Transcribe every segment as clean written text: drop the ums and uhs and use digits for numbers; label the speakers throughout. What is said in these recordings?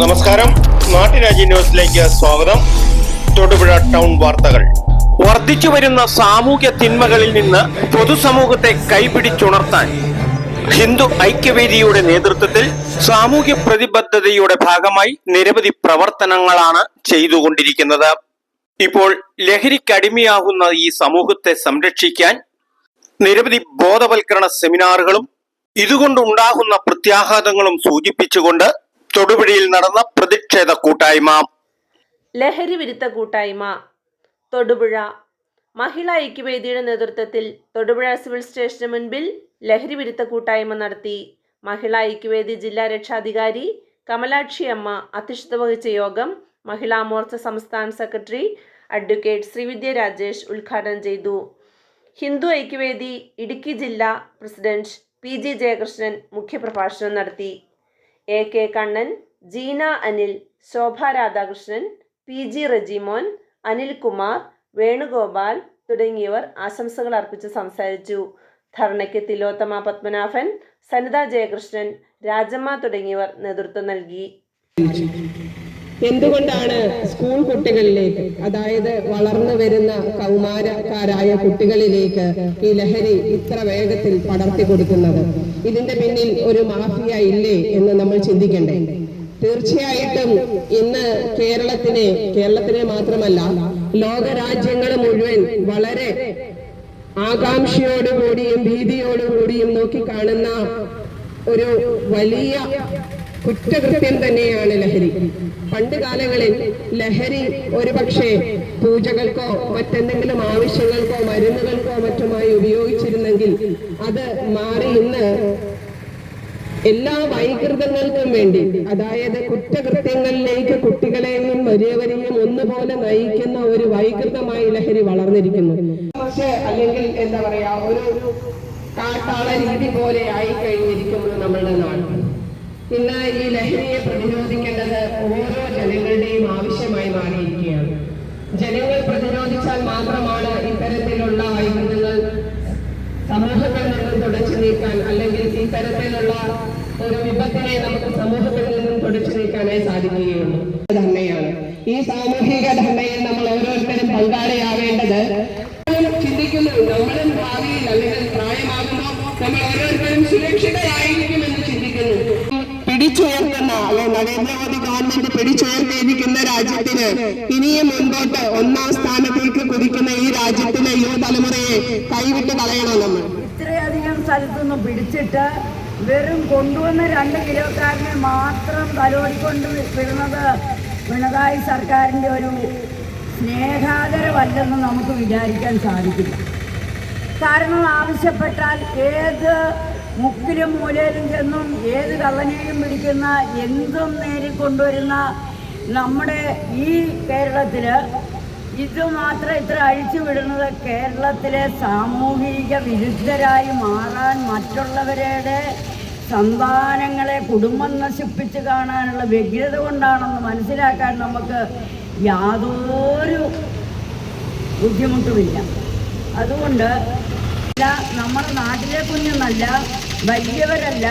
Speaker 1: നമസ്കാരം, നാട്ടുരാജ്യ ന്യൂസിലേക്ക് സ്വാഗതം. തൊടുപുഴ ടൗൺ വാർത്തകൾ. വർദ്ധിച്ചു വരുന്ന സാമൂഹ്യ തിന്മകളിൽ നിന്ന് പൊതുസമൂഹത്തെ കൈപിടിച്ചുണർത്താൻ ഹിന്ദു ഐക്യവേദിയുടെ നേതൃത്വത്തിൽ സാമൂഹ്യ പ്രതിബദ്ധതയുടെ ഭാഗമായി നിരവധി പ്രവർത്തനങ്ങളാണ് ചെയ്തുകൊണ്ടിരിക്കുന്നത്. ഇപ്പോൾ ലഹരിക്കടിമയാകുന്ന ഈ സമൂഹത്തെ സംരക്ഷിക്കാൻ നിരവധി ബോധവൽക്കരണ സെമിനാറുകളും ഇതുകൊണ്ടുണ്ടാകുന്ന പ്രത്യാഘാതങ്ങളും സൂചിപ്പിച്ചുകൊണ്ട് തൊടുപുഴയിൽ നടന്ന പ്രതിഷേധ കൂട്ടായ്മ.
Speaker 2: ലഹരി വിരുദ്ധ കൂട്ടായ്മ തൊടുപുഴ മഹിളാ ഐക്യവേദിയുടെ നേതൃത്വത്തിൽ തൊടുപുഴ സിവിൽ സ്റ്റേഷന് മുൻപിൽ ലഹരി വിരുദ്ധ കൂട്ടായ്മ നടത്തി. മഹിളാ ഐക്യവേദി ജില്ലാ രക്ഷാധികാരി കമലാക്ഷി അമ്മ അധ്യക്ഷത വഹിച്ച യോഗം മഹിളാ മോർച്ച സംസ്ഥാന സെക്രട്ടറി അഡ്വക്കേറ്റ് ശ്രീവിദ്യ രാജേഷ് ഉദ്ഘാടനം ചെയ്തു. ഹിന്ദു ഐക്യവേദി ഇടുക്കി ജില്ലാ പ്രസിഡന്റ് PG ജയകൃഷ്ണൻ മുഖ്യപ്രഭാഷണം നടത്തി. AK കണ്ണൻ, ജീന അനിൽ, ശോഭ രാധാകൃഷ്ണൻ, PG റജിമോൻ, അനിൽകുമാർ, വേണുഗോപാൽ തുടങ്ങിയവർ ആശംസകൾ അർപ്പിച്ച് സംസാരിച്ചു. ധർണയ്ക്ക് തിലോത്തമ പത്മനാഭൻ, സനിത ജയകൃഷ്ണൻ, രാജമ്മ തുടങ്ങിയവർ നേതൃത്വം നൽകി.
Speaker 3: എന്തുകൊണ്ടാണ് സ്കൂൾ കുട്ടികളിലേക്ക്, അതായത് വളർന്നു വരുന്ന കൗമാരക്കാരായ കുട്ടികളിലേക്ക് ഈ ലഹരി ഇത്ര വേഗത്തിൽ പടർത്തി കൊടുക്കുന്നത്? ഇതിന്റെ പിന്നിൽ ഒരു മാഫിയ ഇല്ലേ എന്ന് നമ്മൾ ചിന്തിക്കണ്ടേ? തീർച്ചയായിട്ടും ഇന്ന് കേരളത്തിനെ മാത്രമല്ല ലോകരാജ്യങ്ങൾ മുഴുവൻ വളരെ ആകാംക്ഷയോടുകൂടിയും ഭീതിയോടുകൂടിയും നോക്കിക്കാണുന്ന ഒരു വലിയ കുറ്റകൃത്യം തന്നെയാണ് ലഹരി. പണ്ട് കാലങ്ങളിൽ ലഹരി ഒരുപക്ഷെ പൂജകൾക്കോ മറ്റെന്തെങ്കിലും ആവശ്യങ്ങൾക്കോ മരുന്നുകൾക്കോ മറ്റുമായി ഉപയോഗിച്ചിരുന്നെങ്കിൽ അത് മാറി ഇന്ന് എല്ലാ വൈകൃതങ്ങൾക്കും വേണ്ടി, അതായത് കുറ്റകൃത്യങ്ങളിലേക്ക് കുട്ടികളെയും വലിയവരെയും ഒന്നുപോലെ നയിക്കുന്ന ഒരു വൈകൃതമായി ലഹരി വളർന്നിരിക്കുന്നു. അല്ലെങ്കിൽ എന്താ പറയാ, ഒരു കാട്ടാള രീതി പോലെ ആയി കഴിഞ്ഞിരിക്കുന്നു നമ്മളുടെ നാട്. ഇന്ന് ഈ ലഹരിയെ പ്രതിരോധിക്കേണ്ടത് ഓരോ ജനങ്ങളുടെയും ആവശ്യമായി മാറിയിരിക്കുകയാണ്. ജനങ്ങൾ പ്രതിരോധിച്ചാൽ മാത്രമാണ് ഇത്തരത്തിലുള്ള വൈകൃതങ്ങൾ സമൂഹത്തിൽ നിന്നും തുടച്ചു നീക്കാൻ, അല്ലെങ്കിൽ ഇത്തരത്തിലുള്ള ഒരു വിപത്തിനെ നമുക്ക് സമൂഹത്തിൽ നിന്നും തുടച്ചു നീക്കാനായി സാധിക്കുകയുള്ളൂ. ധർണയാണ്. ഈ സാമൂഹിക ധർണയിൽ നമ്മൾ ഓരോരുത്തരും പങ്കാളിയാവേണ്ടത്. ചിന്തിക്കുന്നു, നമ്മളും ഭാവിയിൽ അല്ലെങ്കിൽ പ്രായമാകുമ്പോൾ നമ്മൾ ഓരോരുത്തരും സുരക്ഷിതരായിരിക്കുമെന്ന് ചിന്തിക്കുന്നു. പിടിച്ചുയർത്തുന്ന നരേന്ദ്രമോദി ഗവൺമെന്റ് പിടിച്ചുയർത്തിയിരിക്കുന്ന രാജ്യത്തിന് ഇനിയും മുൻപോട്ട് ഒന്നാം സ്ഥാനത്തേക്ക് കുതിക്കുന്ന ഈ രാജ്യത്തിലെ യുവതലമുറയെ കൈവിട്ട് കളയണം. നമ്മൾ
Speaker 4: ഇത്രയധികം സ്ഥലത്തുനിന്ന് പിടിച്ചിട്ട് വെറും കൊണ്ടുവന്ന 2 കിലോക്കാരനെ മാത്രം തലോടിക്കൊണ്ട് വിടുന്നത് പിണറായി സർക്കാരിൻ്റെ ഒരു സ്നേഹാദരവല്ലെന്ന് നമുക്ക് വിചാരിക്കാൻ സാധിക്കില്ല. കാരണം ആവശ്യപ്പെട്ടാൽ ഏത് മുക്കിലും മൂലയിലും ചെന്നും ഏത് കള്ളനെയും പിടിക്കുന്ന, എന്തും നേരിക്കൊണ്ടുവരുന്ന നമ്മുടെ ഈ കേരളത്തിൽ ഇത് മാത്രം ഇത്ര അഴിച്ചുവിടുന്നത് കേരളത്തിലെ സാമൂഹിക വിരുദ്ധരായി മാറാൻ, മറ്റുള്ളവരുടെ സന്താനങ്ങളെ കുടുംബം നശിപ്പിച്ച് കാണാനുള്ള വ്യഗ്രത കൊണ്ടാണെന്ന് മനസ്സിലാക്കാൻ നമുക്ക് യാതൊരു ബുദ്ധിമുട്ടുമില്ല. അതുകൊണ്ട് നമ്മുടെ നാട്ടിലെ കുഞ്ഞെന്നല്ല, വലിയവരല്ല,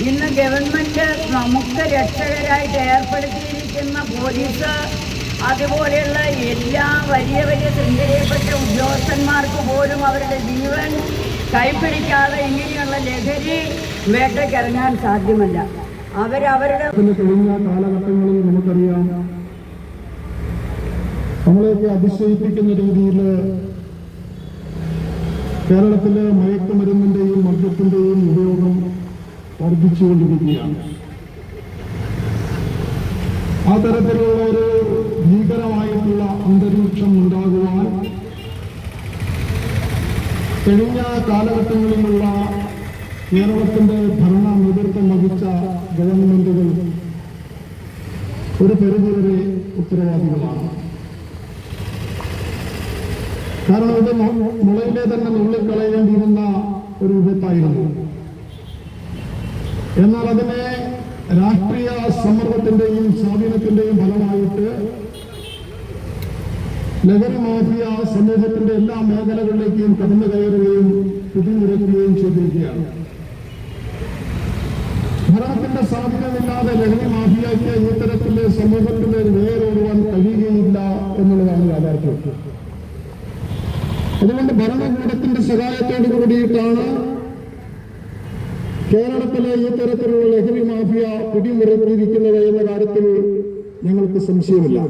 Speaker 4: ഇന്ന് ഗവൺമെൻറ് നമുക്ക് രക്ഷകരായിട്ട് ഏർപ്പെടുത്തിയിരിക്കുന്ന പോലീസ്, അതുപോലെയുള്ള എല്ലാ വലിയ വലിയ ശൃംഖലയിൽപ്പെട്ട ഉദ്യോഗസ്ഥന്മാർക്ക് പോലും അവരുടെ ജീവൻ കൈപ്പിടിക്കാതെ ഇങ്ങനെയുള്ള ലഹരി വേട്ടയ്ക്കിറങ്ങാൻ സാധ്യമല്ല. അവരവരുടെ
Speaker 5: കഴിഞ്ഞ കാലഘട്ടങ്ങളിൽ നമുക്കറിയാം, നമ്മളെയൊക്കെ അതിശയിപ്പിക്കുന്ന രീതിയിൽ കേരളത്തിലെ മയക്കുമരുന്നിന്റെയും മദ്യത്തിന്റെയും ഉപയോഗം വർദ്ധിച്ചുകൊണ്ടിരിക്കുകയാണ്. ആ തരത്തിലുള്ള ഒരു ഭീകരമായിട്ടുള്ള അന്തരീക്ഷം ഉണ്ടാകുവാൻ കഴിഞ്ഞ കാലഘട്ടങ്ങളിലുള്ള കേരളത്തിന്റെ ഭരണ നേതൃത്വം വഹിച്ച ഗവൺമെന്റുകൾ ഒരു പരിധിവരെ ഉത്തരവാദികളാണ്. കാരണം ഇത് മുളയിലെ തന്നെ നുള്ളിക്കളയേണ്ടിയിരുന്ന ഒരു വിപത്തായിരുന്നു. എന്നാൽ അതിനെ രാഷ്ട്രീയ സമ്മർദ്ദത്തിന്റെയും സ്വാധീനത്തിന്റെയും ഫലമായിട്ട് ലഹരി മാഫിയ സമൂഹത്തിന്റെ എല്ലാ മേഖലകളിലേക്കും കടന്നു കയറുകയും പിടിമുറക്കുകയും ചെയ്തിരിക്കുകയാണ്. ഭരണത്തിന്റെ സ്വാധീനമില്ലാതെ ലഹരി മാഫിയയ്ക്ക് ഈ തരത്തിലെ സമൂഹത്തിന് വേരോടുവാൻ കഴിയുകയില്ല എന്നുള്ളതാണ് യാഥാർത്ഥ്യം. അതുകൊണ്ട് ഭരണകൂടത്തിന്റെ സഹായത്തോടു കൂടിയിട്ടാണ് കേരളത്തിലെ ഈ തരത്തിലുള്ള ലഹരി മാഫിയ പിടിമുറുക്കിയിരിക്കുന്നത് എന്ന കാര്യത്തിൽ ഞങ്ങൾക്ക് സംശയമില്ല.